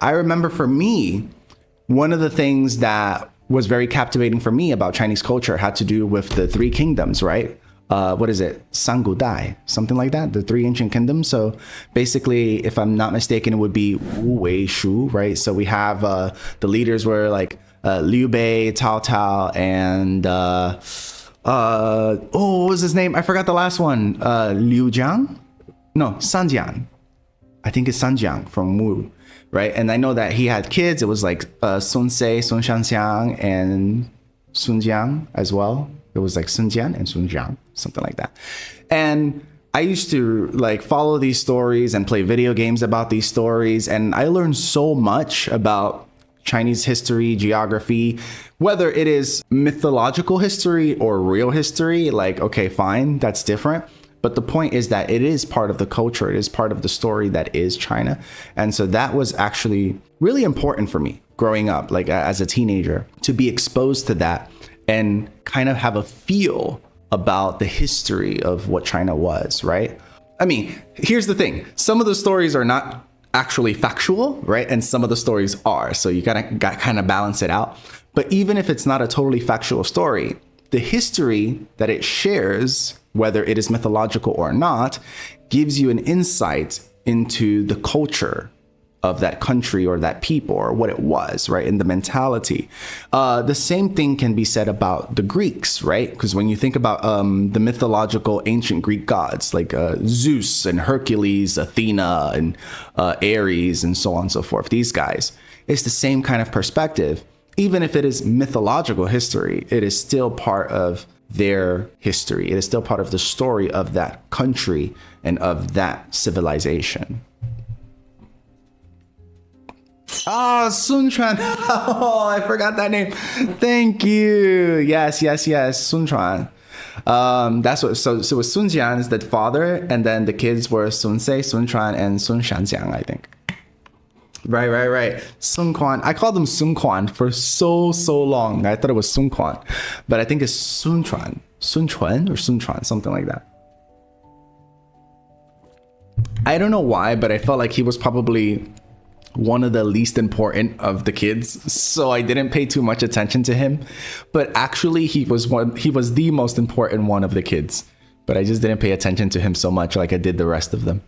I remember for me, one of the things that was very captivating for me about Chinese culture had to do with the three kingdoms, right? What is it? Sangudai, something like that, the three ancient kingdoms. So basically, if I'm not mistaken, it would be Wu, Wei, Shu, right? So we have the leaders were like Liu Bei, Cao Cao, and what was his name? I forgot the last one. Liu Jiang? No, Sanjiang. I think it's Sanjiang from Wu, right? And I know that he had kids. It was like Sun Se, Sun Shanxiang, and Sun Jiang as well. It was like Sun Jian and Sun Jiang, something like that. And I used to like follow these stories and play video games about these stories. And I learned so much about Chinese history, geography, whether it is mythological history or real history. Like, okay, fine, that's different. But the point is that it is part of the culture. It is part of the story that is China. And so that was actually really important for me growing up, like as a teenager, to be exposed to that and kind of have a feel about the history of what China was, right? I mean, here's the thing. Some of the stories are not actually factual, right? And some of the stories are. So you gotta kind of balance it out. But even if it's not a totally factual story, the history that it shares, whether it is mythological or not, gives you an insight into the culture of that country or that people or what it was, right? And the mentality. The same thing can be said about the Greeks, right? Because when you think about the mythological ancient Greek gods like Zeus and Hercules, Athena and Ares and so on and so forth, these guys, it's the same kind of perspective. Even if it is mythological history, it is still part of their history. It is still part of the story of that country and of that civilization. Oh, Sun Quan. Oh, I forgot that name. Thank you. Yes, Sun Quan. That's what. So Sun Jian is the father, and then the kids were Sun Se, Sun Quan, and Sun Shanjiang, I think. Right. Sun Quan. I called them Sun Quan for so long. I thought it was Sun Quan, but I think it's Sun Quan, Sun Quan or Sun Quan, something like that. I don't know why, but I felt like he was probably one of the least important of the kids, so I didn't pay too much attention to him. But actually, he was the most important one of the kids, but I just didn't pay attention to him so much like I did the rest of them.